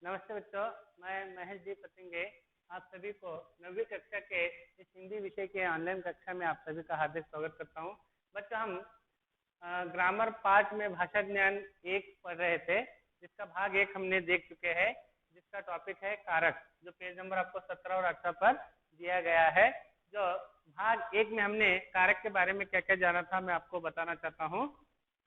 नमस्ते बच्चों, मैं महेश जी पतंगे आप सभी को 9वीं कक्षा के इस हिंदी विषय के ऑनलाइन कक्षा में आप सभी का हार्दिक स्वागत करता हूं। बच्चों, हम ग्रामर पार्ट में भाषा ज्ञान 1 पढ़ रहे थे, जिसका भाग 1 हमने देख चुके हैं, जिसका टॉपिक है कारक, जो पेज नंबर आपको 17 और 18 पर दिया गया है। जो भाग 1 में हमने कारक के बारे में क्या क्या जाना था, मैं आपको बताना चाहता हूँ।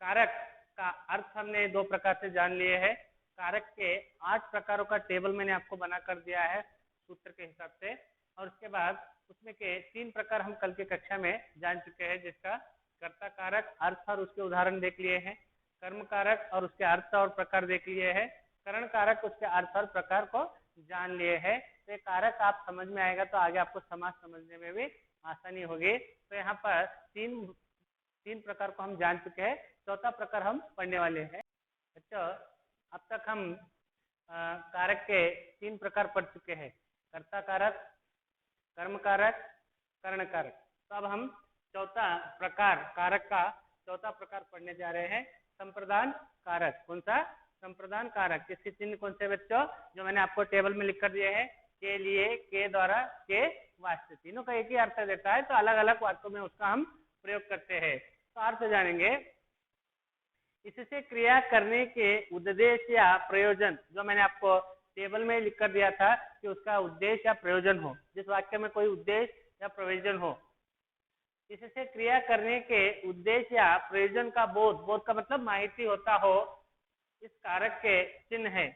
कारक का अर्थ हमने 2 प्रकार से जान लिए हैं। कारक के 8 प्रकारों का टेबल मैंने आपको बना कर दिया है सूत्र के हिसाब से, और उसके बाद उसमें के 3 प्रकार हम कल की कक्षा में जान चुके हैं, जिसका कर्ता कारक, अर्थ और उसके उदाहरण देख लिए हैं, कर्म कारक और उसके अर्थ और प्रकार देख लिए हैं, करण कारक उसके अर्थ और प्रकार को जान लिए हैं। तो ये कारक आप समझ में आएगा तो आगे आपको समाज समझने में भी आसानी होगी। तो यहाँ पर तीन प्रकार को हम जान चुके हैं, चौथा प्रकार हम पढ़ने वाले हैं। बच्चों, अब तक हम कारक के 3 प्रकार पढ़ चुके हैं, कर्ता कारक, कर्म कारक, करण कारक। तो अब हम चौथा प्रकार, कारक का चौथा प्रकार पढ़ने जा रहे हैं, संप्रदान कारक। कौन सा? संप्रदान कारक। इसके चिन्ह कौन से बच्चों? जो मैंने आपको टेबल में लिख कर दिए हैं, के लिए, के द्वारा, के वास्ते। तीनों का एक ही अर्थ देता है, तो अलग अलग वाक्यों में उसका हम प्रयोग करते हैं। तो अर्थ जानेंगे। इससे क्रिया करने के उद्देश्य या प्रयोजन, जो मैंने आपको टेबल में लिख कर दिया था कि उसका उद्देश्य या प्रयोजन हो, जिस वाक्य में कोई उद्देश्य या प्रयोजन हो, इससे क्रिया करने के उद्देश्य या प्रयोजन का बोध का मतलब माहिती होता हो, इस कारक के चिन्ह है।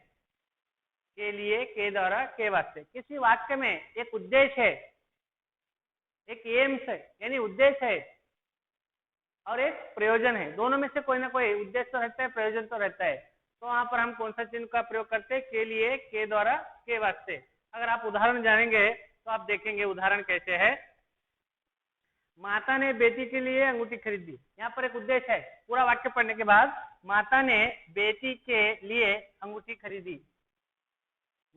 के लिए, के द्वारा, के वास्ते। किसी वाक्य में एक उद्देश्य है, एक एम्स है यानी उद्देश्य है, और एक प्रयोजन है। दोनों में से कोई ना कोई उद्देश्य तो रहता है, प्रयोजन तो रहता है। तो वहां पर हम कौन सा चिन्ह का प्रयोग करते हैं? के लिए, के द्वारा, के वास्ते। अगर आप उदाहरण जानेंगे तो आप देखेंगे उदाहरण कैसे है। माता ने बेटी के लिए अंगूठी खरीदी। यहाँ पर एक उद्देश्य है। पूरा वाक्य पढ़ने के बाद, माता ने बेटी के लिए अंगूठी खरीदी।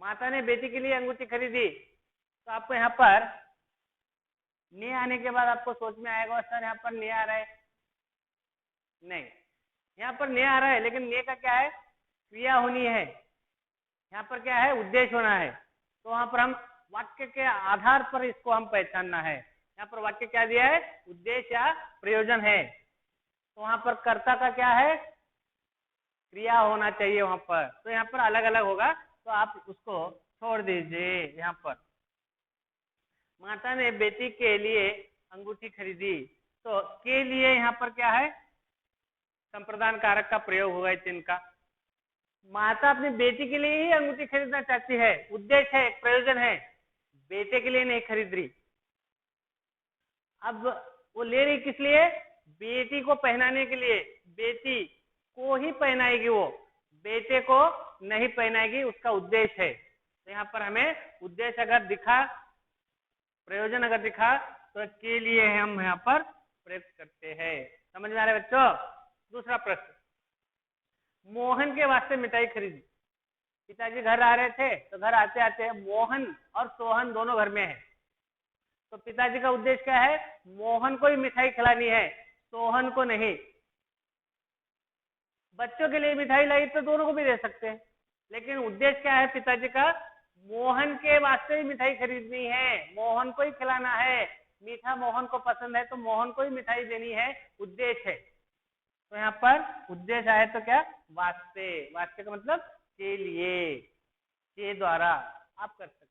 माता ने बेटी के लिए अंगूठी खरीदी। तो आपको यहाँ पर ने आने के बाद आपको सोच में आएगा, सर यहाँ पर ने आ रहा है। नहीं, यहाँ पर ने आ रहा है, लेकिन ने का क्या है? क्रिया होनी है। यहाँ पर क्या है? उद्देश्य होना है। तो वहां पर हम वाक्य के आधार पर इसको हम पहचानना है। यहाँ पर वाक्य क्या दिया है? उद्देश्य या प्रयोजन है। तो वहां पर कर्ता का क्या है? क्रिया होना चाहिए वहां पर। तो यहाँ पर अलग अलग होगा, तो आप उसको छोड़ दीजिए। यहाँ पर माता ने बेटी के लिए अंगूठी खरीदी, तो के लिए यहाँ पर क्या है? संप्रदान कारक का प्रयोग होगा चिन्ह का। माता अपनी बेटी के लिए ही अंगूठी खरीदना चाहती है, उद्देश्य है, प्रयोजन है, बेटे के लिए नहीं खरीद रही। अब वो ले रही किस लिए? बेटी को पहनाने के लिए। बेटी को ही पहनाएगी, वो बेटे को नहीं पहनाएगी, उसका उद्देश्य है। तो यहाँ पर हमें उद्देश्य अगर दिखा, प्रयोजन अगर दिखा, तो के लिए हम यहाँ पर प्रयोग करते हैं। समझ में आ रहा है बच्चों? दूसरा प्रश्न, मोहन के वास्ते मिठाई खरीदी। पिताजी घर आ रहे थे, तो घर आते आते मोहन और सोहन दोनों घर में है। तो पिताजी का उद्देश्य क्या है? मोहन को ही मिठाई खिलानी है, सोहन को नहीं। बच्चों के लिए मिठाई लाई तो दोनों को भी दे सकते हैं, लेकिन उद्देश्य क्या है पिताजी का? मोहन के वास्ते ही मिठाई खरीदनी है, मोहन को ही खिलाना है। मीठा मोहन को पसंद है, तो मोहन को ही मिठाई देनी है, उद्देश्य है। तो यहाँ पर उद्देश्य आए तो क्या? वास्ते। वास्ते का मतलब के लिए, के द्वारा आप कर सकते।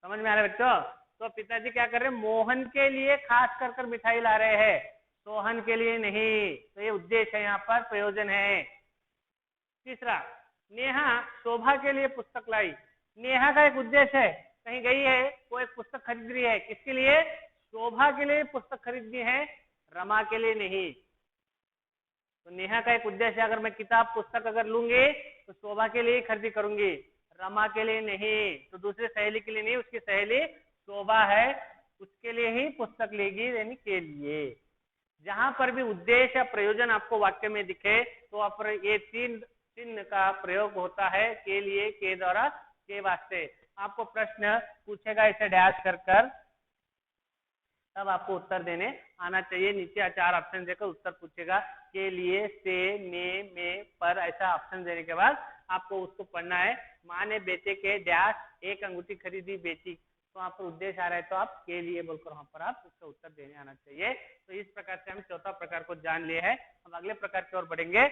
समझ में आ रहा है बच्चों? तो पिताजी क्या कर रहे हैं? मोहन के लिए खास कर मिठाई ला रहे हैं, सोहन के लिए नहीं। तो ये उद्देश्य है, यहाँ पर प्रयोजन है। तीसरा, नेहा शोभा के लिए पुस्तक लाई। नेहा का एक उद्देश्य है, कहीं गई है, वो एक पुस्तक खरीद रही है। किसके लिए? शोभा के लिए पुस्तक खरीदनी है, रमा के लिए नहीं। तो नेहा का एक उद्देश्य, अगर मैं किताब पुस्तक अगर लूंगी तो शोभा के लिए खरीदी करूंगी, रमा के लिए नहीं। तो दूसरे सहेली के लिए नहीं, उसकी सहेली शोभा है, उसके लिए ही पुस्तक लेगी, यानी के लिए। जहां पर भी उद्देश्य या प्रयोजन आपको वाक्य में दिखे, तो वहां पर ये 3 चिन्ह का प्रयोग होता है, के लिए, के द्वारा, के वास्ते। आपको प्रश्न पूछेगा इसे डैश कर तब आपको उत्तर देने आना चाहिए। नीचे 4 ऑप्शन देकर उत्तर पूछेगा, के लिए, से, में, पर, ऐसा ऑप्शन देने के बाद आपको उसको पढ़ना है। माँ ने बेटे के डैश एक अंगूठी खरीदी बेची, तो वहाँ पर उद्देश्य आ रहा है तो आप के लिए बोलकर वहाँ पर आप उसका उत्तर देने आना चाहिए। तो इस प्रकार से हम चौथा प्रकार को जान लिए हैं। हम अगले प्रकार की ओर बढ़ेंगे।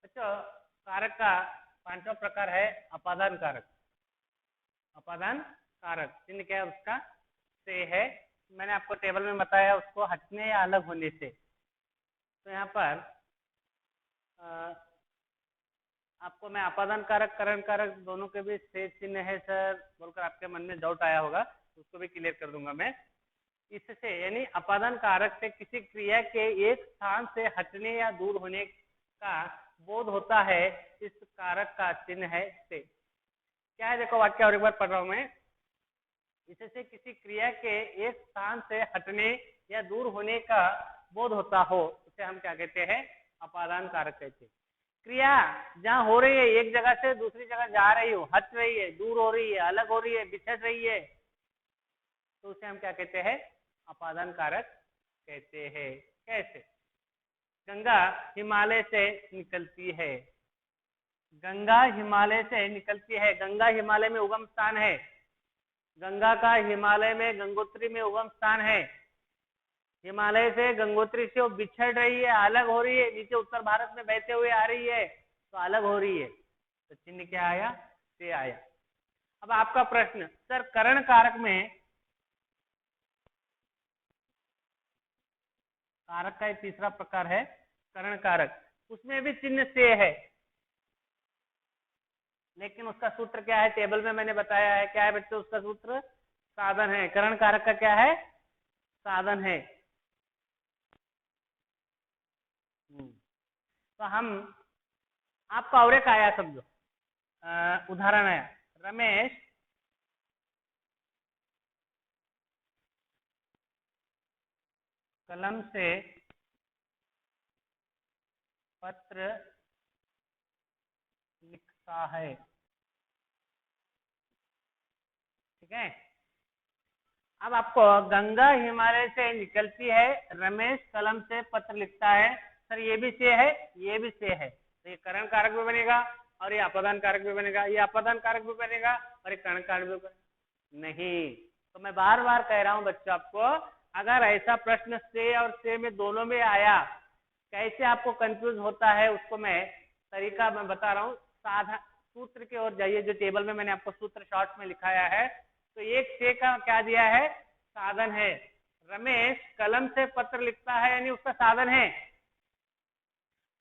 अच्छा, कारक का पांचवा प्रकार है अपादान कारक। अपादान कारक चिन्ह क्या है उसका? से है। मैंने आपको टेबल में बताया उसको हटने या अलग होने से। तो यहाँ पर आपको मैं अपादान कारक करण कारक दोनों के बीच से चिन्ह है सर बोलकर आपके मन में डाउट आया होगा, उसको भी क्लियर कर दूंगा मैं। इससे यानी अपादान कारक से किसी क्रिया के एक स्थान से हटने या दूर होने का बोध होता है, इस कारक का चिन्ह है से। क्या है देखो वाक्य और एक बार पढ़ रहा हूं मैं। इससे किसी क्रिया के एक स्थान से हटने या दूर होने का बोध होता हो, उसे हम क्या कहते हैं? अपादान कारक कहते हैं। क्रिया जहाँ हो रही है, एक जगह से दूसरी जगह जा रही हो, हट रही है, दूर हो रही है, अलग हो रही है, बिछड़ रही है, तो उसे हम क्या कहते हैं? अपादान कारक कहते हैं। कैसे? गंगा हिमालय से निकलती है। गंगा हिमालय से निकलती है। गंगा हिमालय में उगम स्थान है। गंगा का हिमालय में गंगोत्री में उगम स्थान है। हिमालय से गंगोत्री से वो बिछड़ रही है, अलग हो रही है, नीचे उत्तर भारत में बहते हुए आ रही है, तो अलग हो रही है, तो चिन्ह क्या आया? से आया। अब आपका प्रश्न, सर करण कारक में, कारक का एक तीसरा प्रकार है करण कारक, उसमें भी चिन्ह से है, लेकिन उसका सूत्र क्या है? टेबल में मैंने बताया है। क्या है बच्चों उसका सूत्र? साधन है। करण कारक का क्या है? साधन है। तो हम आपका और एक आया समझो, उदाहरण आया, रमेश कलम से पत्र लिखता है। ठीक है। अब आपको गंगा हिमालय से निकलती है, रमेश कलम से पत्र लिखता है। सर ये भी से है, ये भी से है, तो ये करण कारक भी बनेगा और ये अपादान कारक भी बनेगा, ये अपादान कारक भी बनेगा और ये करण कारक भी बनेगा। नहीं, तो मैं बार बार कह रहा हूं बच्चों आपको, अगर ऐसा प्रश्न से और से में दोनों में आया, कैसे आपको कंफ्यूज होता है उसको मैं तरीका मैं बता रहा हूँ। साधा सूत्र की ओर जाइए, जो टेबल में मैंने आपको सूत्र शॉर्ट में लिखाया है। तो एक से का क्या दिया है? साधन है। रमेश कलम से पत्र लिखता है, यानी उसका साधन है,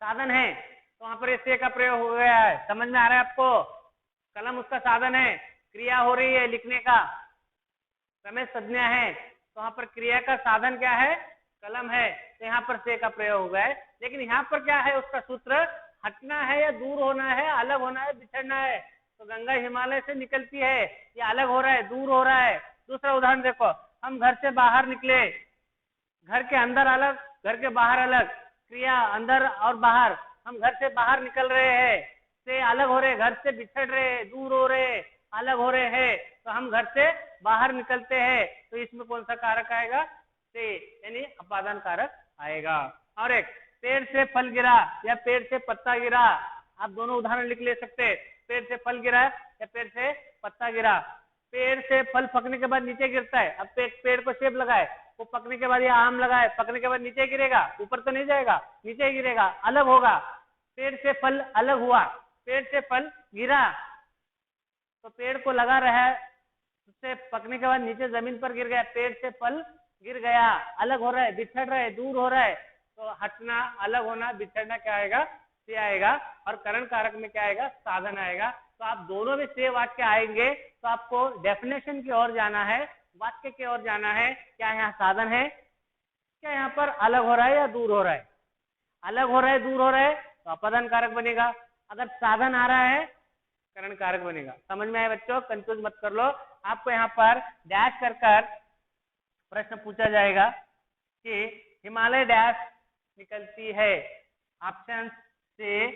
साधन है, तो वहां पर से का प्रयोग हो गया है। समझ में आ रहा है आपको? कलम उसका साधन है, क्रिया हो रही है लिखने का, रमेश संज्ञा है, तो वहां पर क्रिया का साधन क्या है? कलम है, तो यहाँ पर से का प्रयोग हो गया है। लेकिन यहाँ पर क्या है उसका सूत्र? हटना है या दूर होना है, अलग होना है, बिछड़ना है। तो गंगा हिमालय से निकलती है, ये अलग हो रहा है, दूर हो रहा है। दूसरा उदाहरण देखो, हम घर से बाहर निकले, घर के अंदर अलग, घर के बाहर अलग, क्रिया अंदर और बाहर, हम घर से बाहर निकल रहे हैं, से अलग हो रहे, घर से बिछड़ रहे, दूर हो रहे, अलग हो रहे हैं, तो हम घर से बाहर निकलते हैं, तो इसमें कौन सा कारक आएगा? से, यानी अपादान कारक आएगा। और एक, पेड़ से फल गिरा या पेड़ से पत्ता गिरा, आप दोनों उदाहरण लिख ले सकते। पेड़ से फल गिरा या पेड़ से पत्ता गिरा। पेड़ से फल पकने के बाद नीचे गिरता है। अब पेड़ को सेब लगाए, वो पकने के बाद ये आम लगाए, पकने के बाद नीचे गिरेगा, ऊपर तो नहीं जाएगा, नीचे गिरेगा, अलग होगा। पेड़ से फल अलग हुआ, पेड़ से फल गिरा, तो पेड़ को लगा रहा है, उससे पकने के बाद नीचे जमीन पर गिर गया, पेड़ से फल गिर गया, अलग हो रहा है, बिछड़ रहा है, दूर हो रहा है, तो हटना, अलग होना, बिछड़ना क्या आएगा? से आएगा। और करण कारक में क्या आएगा? साधन आएगा। तो आप दोनों में से वाक्य आएंगे, तो आपको डेफिनेशन की ओर जाना है, वाक्य की ओर जाना है। क्या यहाँ साधन है? क्या यहाँ पर अलग हो रहा है या दूर हो रहा है? अलग हो रहा है, दूर हो रहा है, तो अपादान कारक बनेगा। अगर साधन आ रहा है, करण कारक बनेगा। समझ में आए बच्चों? कंफ्यूज मत कर लो। आपको यहाँ पर डैश कर कर प्रश्न पूछा जाएगा कि हिमालय डैश निकलती है। ऑप्शन से,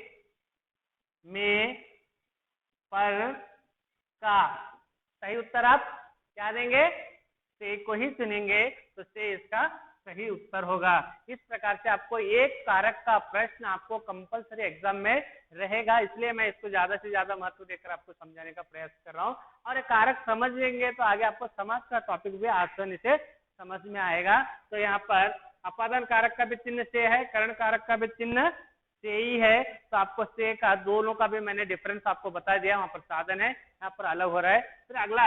में, पर, का। सही उत्तर आप क्या देंगे? से को ही चुनेंगे तो से इसका सही उत्तर होगा। इस प्रकार से आपको एक कारक का प्रश्न आपको कंपलसरी एग्जाम में रहेगा, इसलिए मैं इसको ज्यादा से ज्यादा महत्व देकर आपको समझाने का प्रयास कर रहा हूँ। और ये कारक समझ लेंगे तो आगे आपको समाज का टॉपिक भी आसानी से समझ में आएगा। तो यहाँ पर अपादान कारक का भी चिन्ह से है, करण कारक का भी चिन्ह से ही है, तो आपको से का दोनों का भी मैंने डिफरेंस आपको बता दिया। वहां पर साधन है, यहाँ पर अलग हो रहा है। फिर अगला,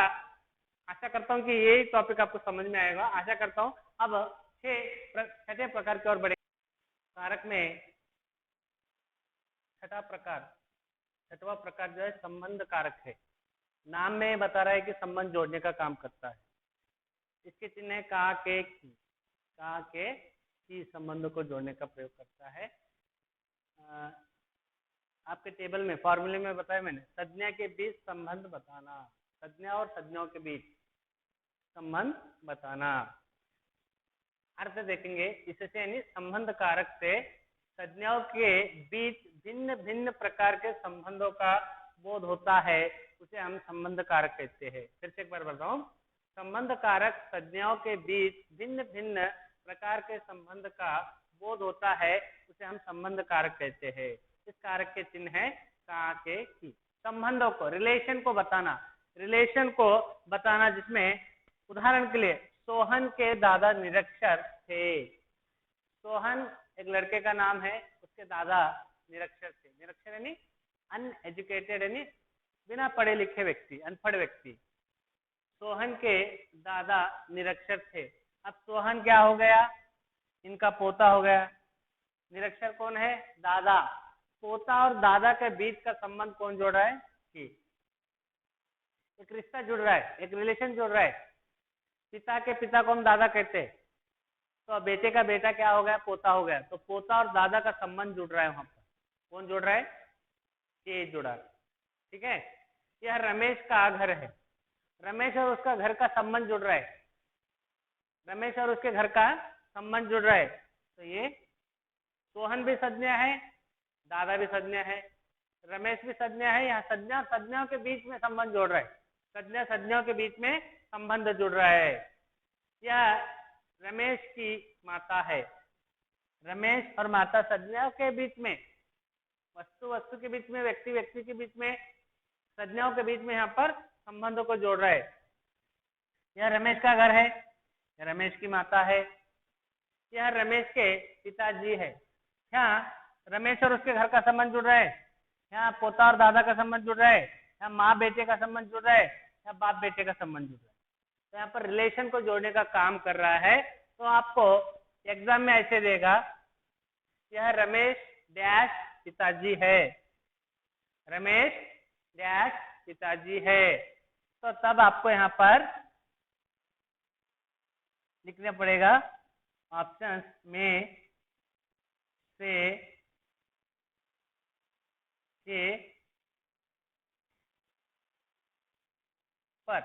आशा करता हूँ कि यही टॉपिक आपको समझ में आएगा, आशा करता हूँ। अब छठे प्रकार की ओर बढ़े। कारक में छठवां प्रकार जो है संबंध कारक है। नाम में बता रहा है कि संबंध जोड़ने का काम करता है। इसके चिन्ह है का के की संबंध को जोड़ने का प्रयोग करता है। आपके टेबल में फॉर्मूले में बताया मैंने, संज्ञा के बीच संबंध बताना, संज्ञा और संज्ञाओं के बीच संबंध बताना। अर्थ देखेंगे इससे, यानी संबंध कारक से संज्ञाओं के बीच भिन्न भिन्न प्रकार के संबंधों का बोध होता है, उसे हम संबंध कारक कहते हैं। फिर से एक बार बताऊं, संबंध कारक संज्ञाओं के बीच भिन्न भिन्न प्रकार के संबंध का बोध होता है, उसे हम संबंध कारक कहते हैं। इस कारक के चिन्ह है का के की। संबंधों को, रिलेशन को बताना, जिसमें उदाहरण के लिए सोहन के दादा निरक्षर थे। सोहन एक लड़के का नाम है, उसके दादा निरक्षर थे। निरक्षर यानी अनएजुकेटेड, यानी बिना पढ़े लिखे व्यक्ति, अनपढ़ व्यक्ति। सोहन के दादा निरक्षर थे। अब सोहन क्या हो गया? इनका पोता हो गया। निरक्षर कौन है? दादा। पोता और दादा के बीच का संबंध कौन जोड़ रहा है? कि एक रिश्ता जुड़ रहा है, एक रिलेशन जुड़ रहा है। पिता के पिता को हम दादा कहते हैं, तो बेटे का बेटा क्या हो गया? पोता हो गया। तो पोता और दादा का संबंध जुड़ रहा है। वहां पर कौन जुड़ रहा है? ये जुड़ा। ठीक है, यह रमेश का घर है। रमेश और उसका घर का संबंध जुड़ रहा है। रमेश और उसके घर का संबंध जुड़ रहा है। तो ये सोहन भी संज्ञा है, दादा भी संज्ञा है, रमेश भी संज्ञा है। यहाँ संज्ञा संज्ञाओं के बीच में संबंध जोड़ रहा है। संज्ञा संज्ञाओं के बीच में संबंध जुड़ रहा है। यह रमेश की माता है। रमेश और माता संज्ञाओं के बीच में, वस्तु के बीच में, व्यक्ति के बीच में, संज्ञाओं के बीच में यहाँ पर संबंधों को जोड़ रहा है। यह रमेश का घर है, यह रमेश की माता है, यह रमेश के पिताजी है। यहाँ रमेश और उसके घर का संबंध जुड़ रहा है। यहाँ पोता और दादा का संबंध जुड़ रहा है। यहाँ माँ बेटे का संबंध जुड़ रहा है। यहाँ बाप बेटे का संबंध जुड़ रहा है। तो यहाँ पर रिलेशन को जोड़ने का काम कर रहा है। तो आपको एग्जाम में ऐसे देगा, यह रमेश डैश पिताजी है, रमेश डैश पिताजी है। तो तब आपको यहाँ पर लिखना पड़ेगा ऑप्शंस में से के पर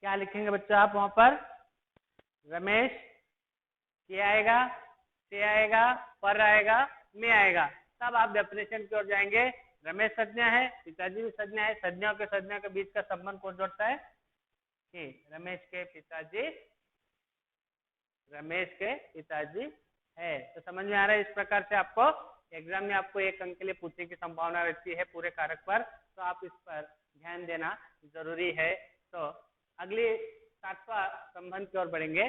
क्या लिखेंगे बच्चों आप? वहां पर रमेश के आएगा, से आएगा, पर आएगा, में आएगा। तब आप डेफिनेशन की ओर जाएंगे। रमेश संज्ञा है, पिताजी भी संज्ञा है। संज्ञाओं के संज्ञा के बीच का संबंध कौन जोड़ता है? कि रमेश के पिताजी है। तो समझ में आ रहा है? इस प्रकार से आपको एग्जाम में आपको 1 अंक के लिए पूछने की संभावना रहती है पूरे कारक पर, तो आप इस पर ध्यान देना जरूरी है। तो अगली 7वां संबंध की ओर बढ़ेंगे।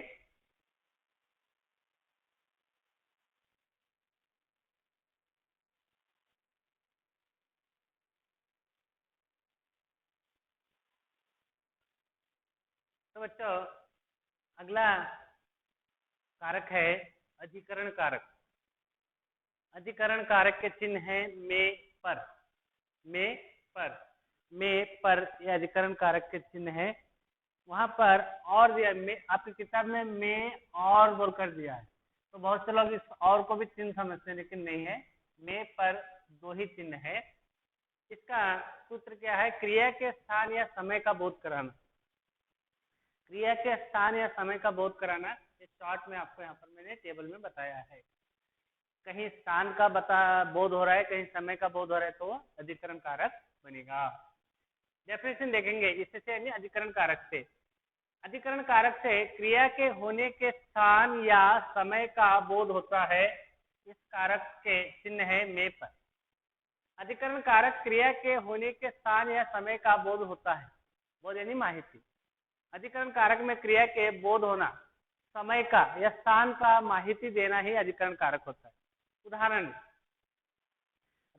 तो बच्चों अगला कारक है अधिकरण कारक। अधिकरण कारक के चिन्ह है में पर। यह अधिकरण कारक के चिन्ह है। वहां पर और दिया में, आपकी किताब में और बोलकर दिया है। तो बहुत से लोग इस और को भी चिन्ह समझते हैं, लेकिन नहीं है। में पर 2 ही चिन्ह है। इसका सूत्र क्या है? क्रिया के स्थान या समय का बोध कराना। क्रिया के स्थान या समय का बोध कराना, इस शॉर्ट में आपको यहाँ पर मैंने टेबल में बताया है। कहीं स्थान का बोध हो रहा है, कहीं समय का बोध हो रहा है, तो अधिकरण कारक बनेगा। डेफिनेशन देखेंगे इससे यानी अधिकरण कारक से। अधिकरण कारक से क्रिया के होने के स्थान या समय का बोध होता है। इस कारक के चिन्ह है में पर। अधिकरण कारक क्रिया के होने के स्थान या समय का बोध होता है। बोध यानी माहिती। अधिकरण कारक में क्रिया के बोध होना, समय का या स्थान का माहिती देना ही अधिकरण कारक होता है। उदाहरण,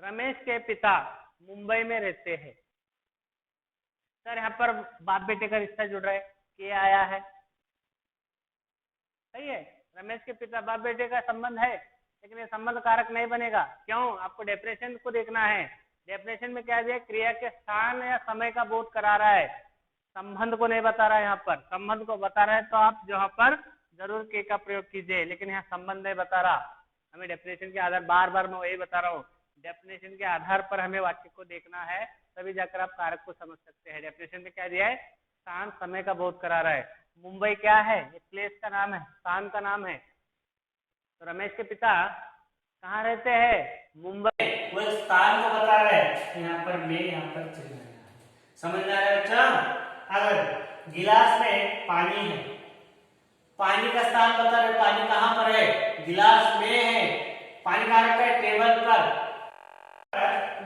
रमेश के पिता मुंबई में रहते हैं। सर यहाँ पर बाप बेटे का रिश्ता जुड़ रहा है, के आया है, सही है। रमेश के पिता बाप बेटे का संबंध है, लेकिन ये संबंध कारक नहीं बनेगा। क्यों? आपको डेफिनेशन को देखना है। डेफिनेशन में क्या दिया? क्रिया के स्थान या समय का बोध करा रहा है, संबंध को नहीं बता रहा है। यहाँ पर संबंध को बता रहा है तो आप यहाँ पर जरूर के का प्रयोग कीजिए, लेकिन यहाँ संबंध नहीं बता रहा। हमें डेफिनेशन के आधार, बार बार मैं वही बता रहा हूँ, डेफिनेशन के आधार पर हमें वाक्य को देखना है, तभी जाकर आप कारक को समझ सकते हैं। डेफिनेशन में क्या दिया है? स्थान समय का बोध करा रहा है। मुंबई क्या है? एक प्लेस का नाम है, स्थान का नाम है। तो रमेश के पिता कहाँ रहते हैं? मुंबई। वो स्थान को बता रहे हैं। यहाँ पर मैं, यहाँ पर चिन्ह है। समझ में आ रहा है बच्चा? अगर गिलास में पानी है, पानी का स्थान बता रहे, पानी कहाँ पर है? गिलास में है। पानी कहाँ रखा है? टेबल पर।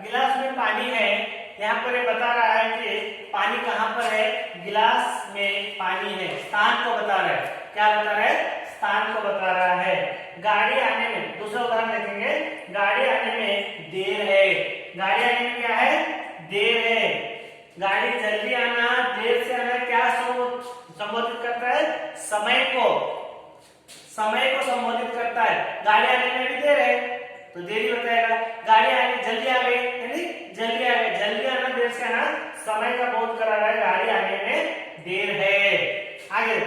गिलास में पानी है, यहाँ पर ये बता रहा है कि पानी कहाँ पर है? गिलास में पानी है। स्थान को बता रहा है। क्या बता रहा है? स्थान को बता रहा है। गाड़ी आने में, दूसरा उदाहरण देखेंगे, गाड़ी आने में देर है। गाड़ी आने में क्या है? देर है। गाड़ी जल्दी आना, देर से आना क्या संबोधित करता है? समय को, समय को संबोधित करता है। गाड़ी आने में भी देर है तो देरी बताएगा। गाड़ी आने, जल्दी आ गई यानी जल्दी आ गई। जल्दी आना, देर से आना समय का बोध करा रहा है। गाड़ी आने में देर है। आगे,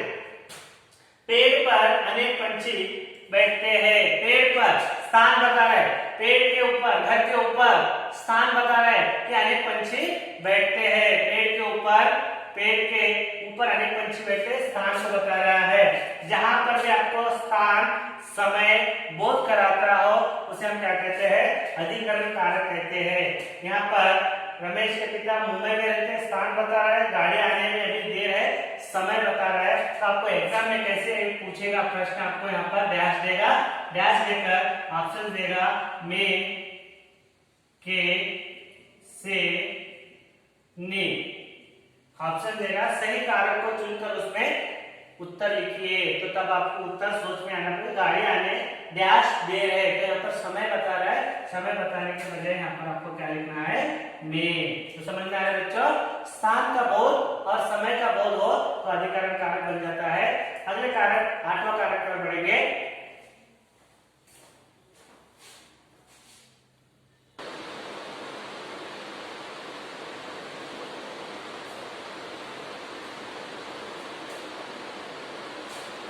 पेड़ पर अनेक पंछी बैठते हैं। पेड़ पर स्थान बता रहा है। पेड़ के ऊपर, घर के ऊपर स्थान बता रहा है कि अनेक पंछी बैठते हैं। पेड़ के ऊपर, पेड़ के ऊपर अनेक पंछी बैठते हैं, स्थान को बता रहा है। जहां पर भी आपको स्थान, समय बोध कराता हो उसे हम क्या कहते हैं? अधिकरण कारक कहते हैं। यहाँ पर रमेश के पिता मुंबई में रहते हैं, स्थान बता रहा है। गाड़ी आने में अभी देर है, समय बता रहा है। तो आपको एग्जाम में कैसे पूछेगा प्रश्न? आपको यहाँ पर डैश देगा, डैश देकर ऑप्शन देगा, में, के, से, ने, ऑप्शन देगा। सही कारक को चुनकर उसमें उत्तर लिखिए, तो तब आपको उत्तर सोच में आना पड़ेगा। गाड़ी आने डैश देर है, तो यहाँ पर समय बता रहा है। समय बताने के बजाय यहाँ पर आपको क्या लिखना है? में। तो समझ में आ रहा है बच्चों? स्थान का बोध और समय का बोध हो तो अधिकरण कारक बन जाता है। अगले कारक, आठवां कारक पर बढ़ेंगे।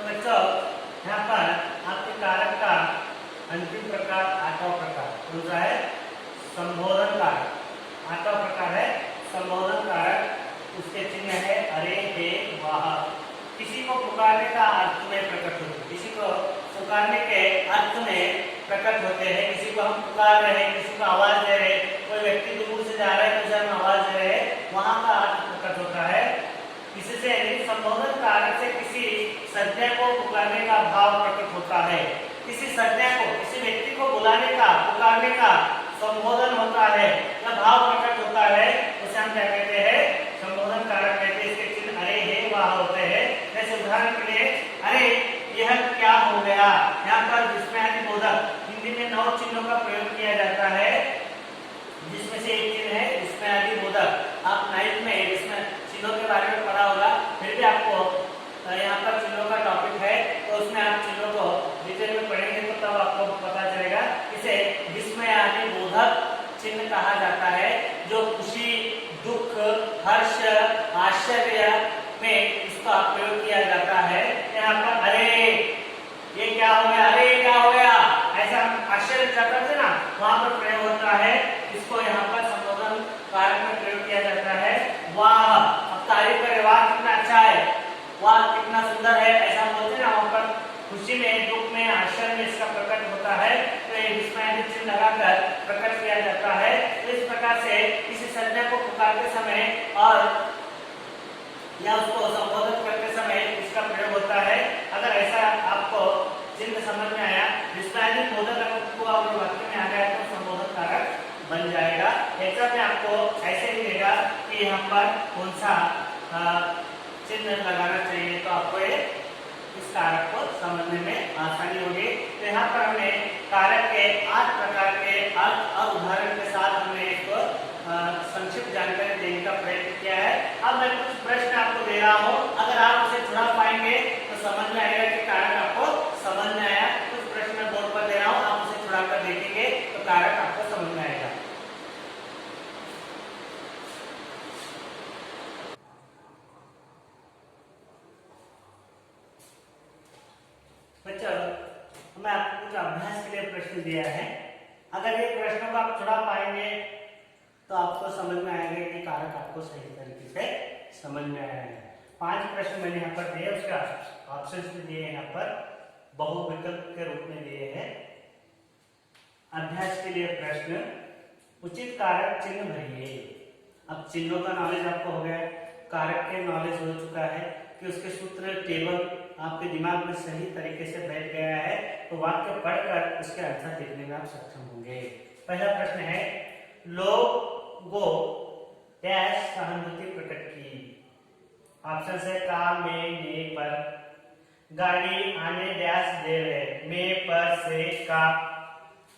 बच्चों यहाँ पर आपके कारक का अंतिम प्रकार, आठवां प्रकार कौन सा है? संबोधन कारक। आठवां प्रकार है संबोधन कारक। उसके चिन्ह है अरे, हे, वाह। किसी को पुकारने का अर्थ में प्रकट होते हैं। किसी को पुकारने के अर्थ में प्रकट होते हैं। किसी को हम पुकार रहे हैं, किसी को आवाज दे रहे हैं, कोई व्यक्ति दूर से जा रहा है तो उसे हम आवाज दे रहे हैं, वहां का अर्थ प्रकट होता है। इससे संबोधन कारक से किसी संज्ञा को पुकारने का भाव प्रकट होता है। किसी संज्ञा को, किसी व्यक्ति को बुलाने का, पुकारने का संबोधन होता है या भाव प्रकट होता है, उसे हम क्या कहते हैं? संबोधन कारक कहते हैं। इसके चिन्ह अरे, हे, वाह होते हैं। जैसे उदाहरण के लिए, अरे यह क्या हो गया? यहाँ पर विस्मयादि बोधक, हिंदी में 9 चिन्हों का प्रयोग किया जाता है, जिसमें से एक चिन्ह है विस्मयादि बोधक। आप 9th में इसमें चिन्हों के बारे में पढ़ा होगा, फिर भी आपको यहाँ पर चिन्हों का टॉपिक है तो उसमें आप चिन्हों को डिटेल में पढ़ेंगे तो तब आपको पता चलेगा। इसे विस्मयादि बोधक चिन्ह कहा जाता है, जो खुशी, दुख, हर्ष, आश्चर्य में इसका प्रयोग किया जाता है। यहाँ पर अरे ये क्या हो गया, अरे क्या हो गया, ऐसा आश्चर्य करते थे ना, वहां पर प्रयोग होता है। इसको यहाँ पर संबोधन कारक में प्रयोग किया जाता है। वाह, अब तारीफ करे, वाह कितना अच्छा है, वाह कितना सुंदर है, ऐसा बोलते हैं ना, वहां पर खुशी में, दुख में, आश्चर्य में इसका प्रकट होता है, तो ये विस्मयादित चिन्ह लगाकर प्रकट किया जाता है। तो इस प्रकार से किसी संज्ञा को पुकारते समय और या उसको संबोधित करते समय इसका प्रयोग होता है। अगर ऐसा आपको चिन्ह समझ में आया, विस्मयादित बोधक को अगर वाक्य में आ गया तो संबोधन कारक बन जाएगा। एग्जाम में आपको ऐसे ही देगा कि यहाँ पर कौन सा चिन्ह लगाना चाहिए, तो आपको ये इस कारक को समझने में आसानी होगी। तो यहाँ पर हमने कारक के 8 प्रकार के अर्थ और उदाहरण के साथ हमने इसको संक्षिप्त जानकारी देने का प्रयत्न किया है। अब मैं कुछ प्रश्न आपको दे रहा हूँ, अगर आप उसे जुड़ा पाएंगे तो समझ में आएगा कि कारक आपको समझ में आया। कुछ प्रश्न मैं बोर्ड पर दे रहा हूँ, आप उसे जुड़ा कर देखेंगे तो कारक आपको समझ में आएगा। बच्चों, मैं आपको कुछ अभ्यास के लिए प्रश्न दिया है, अगर ये प्रश्नों को आप जुड़ा पाएंगे तो आपको समझ में आएगा कि कारक आपको सही तरीके से समझ में आया है। 5 प्रश्न मैंने यहाँ पर दिए, उसका ऑप्शंस भी दिए यहाँ पर, बहुविकल्प के रूप में दिए हैं। अभ्यास के लिए प्रश्न, उचित कारक चिन्ह भरिए। अब चिन्हों का नॉलेज आपको हो गया, कारक के नॉलेज हो चुका है कि उसके सूत्र टेबल आपके दिमाग में सही तरीके से बैठ गया है, तो वाक्य पढ़कर उसके आंसर लिखने में आप सक्षम होंगे। पहला प्रश्न है, लोगों डैश सहानुभूति प्रकट की। ऑप्शन है का, में, ने, पर। गाड़ी आने डैश देर है, में, पर, से, का।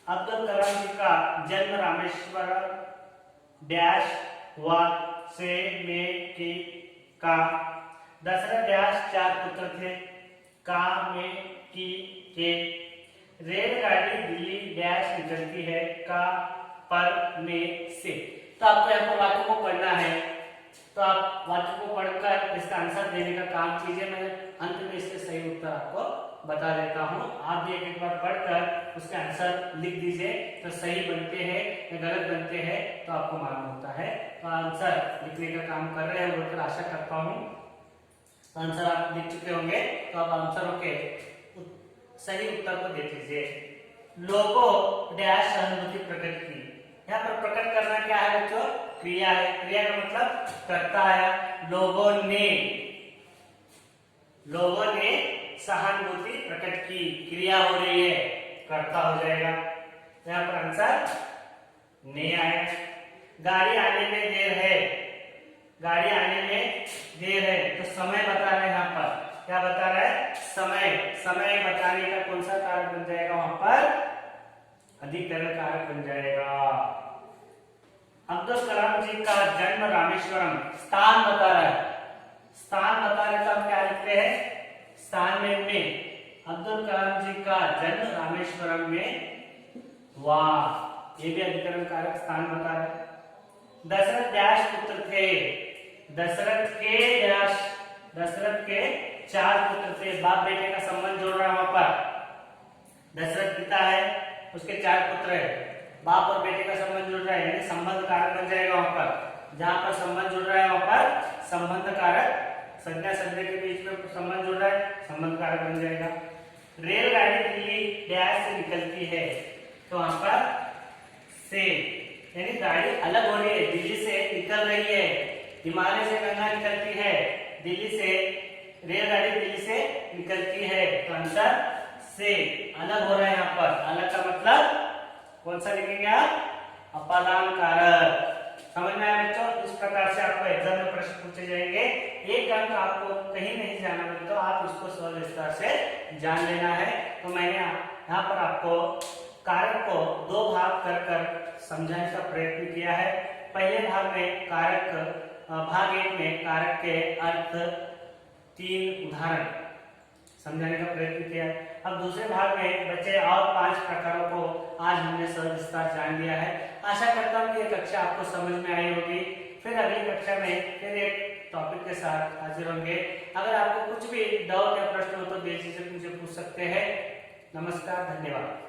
अब्दुल कलाम जी का जन्म रामेश्वर डैश हुआ, से, में, की, का। दशरथ डैश 4 पुत्र थे, का, में, की, के। रेलगाड़ी दिल्ली डैश निकलती है, का, पर, में, से। तो आपको यहाँ पर वाक्य को पढ़ना है, तो आप वाक्य को पढ़कर इसका आंसर देने का काम कीजिए। मैं अंत में इसके सही उत्तर आपको बता देता हूँ, आप भी एक बार पढ़कर उसके आंसर लिख दीजिए, तो सही बनते हैं या गलत बनते हैं तो आपको मालूम होता है। तो आंसर लिखने का काम कर रहे हैं बोलकर आशा करता हूँ आंसर आप लिख चुके होंगे, तो आप आंसरों के सही उत्तर को देख लीजिए। लोगों डैश सहानुभूति प्रकट की, यहाँ पर प्रकट करना क्या है बच्चों, क्रिया है, क्रिया का मतलब करता है। लोगों ने सहानुभूति प्रकट की, क्रिया हो रही है, करता हो जाएगा, यहाँ पर आंसर ने आया। गाड़ी आने में देर है, गाड़ी आने में देर है, तो समय बता रहे हैं यहाँ पर, क्या बता रहा है, समय। समय बताने का कौन सा कारक बन जाएगा, वहां पर अधिकरण कारक बन जाएगा। अब्दुल कलाम जी का जन्म रामेश्वरम, स्थान बता रहा है, स्थान बता रहे तो हम क्या लिखते हैं, स्थान में। अब्दुल कलाम जी का जन्म रामेश्वरम में हुआ, ये भी अधिकरण कारक स्थान बता रहा है। दशरथ डैश पुत्र थे, दशरथ के 4 पुत्र थे, बाप बेटे का संबंध जोड़ रहा है वहां पर। दशरथ पिता है, उसके 4 पुत्र है, बाप और बेटे का संबंध जुड़ रहा है, यानी संबंध कारक बन जाएगा वहां पर। जहां पर संबंध जुड़ रहा है वहां पर संबंध कारक, संज्ञा संज्ञा के बीच में संबंध जुड़ रहा है, संबंध कारक बन जाएगा। रेलगाड़ी दिल्ली डैश से निकलती है, तो वहां पर से, यानी गाड़ी अलग हो रही है, दिल्ली से निकल रही है, हिमालय से गंगा निकलती है, दिल्ली से रेलगाड़ी दिल्ली से निकलती है, तो आंसर से अलग हो रहा है। यहाँ पर अलग का मतलब कौन सा लिखेंगे आप, अपादान कारक। समझ में आया बच्चों, इस प्रकार से आपको एग्जाम में प्रश्न पूछे जाएंगे। एक अंक आपको कहीं नहीं जाना है, तो आप इसको सरल विस्तार से जान लेना है। तो मैंने यहाँ पर आपको कारक को 2 भाग कर समझाने का प्रयत्न किया है। पहले भाग में कारक, भाग 1 में कारक के अर्थ 3 उदाहरण समझाने का प्रयत्न किया है। अब दूसरे भाग में बच्चे और 5 प्रकारों को आज हमने सरल विस्तार जान लिया है। आशा करता हूँ कि ये कक्षा आपको समझ में आई होगी। फिर अगली कक्षा में फिर एक टॉपिक के साथ हाजिर होंगे। अगर आपको कुछ भी डाउट या प्रश्न हो तो बेझिझक मुझे पूछ सकते हैं। नमस्कार, धन्यवाद।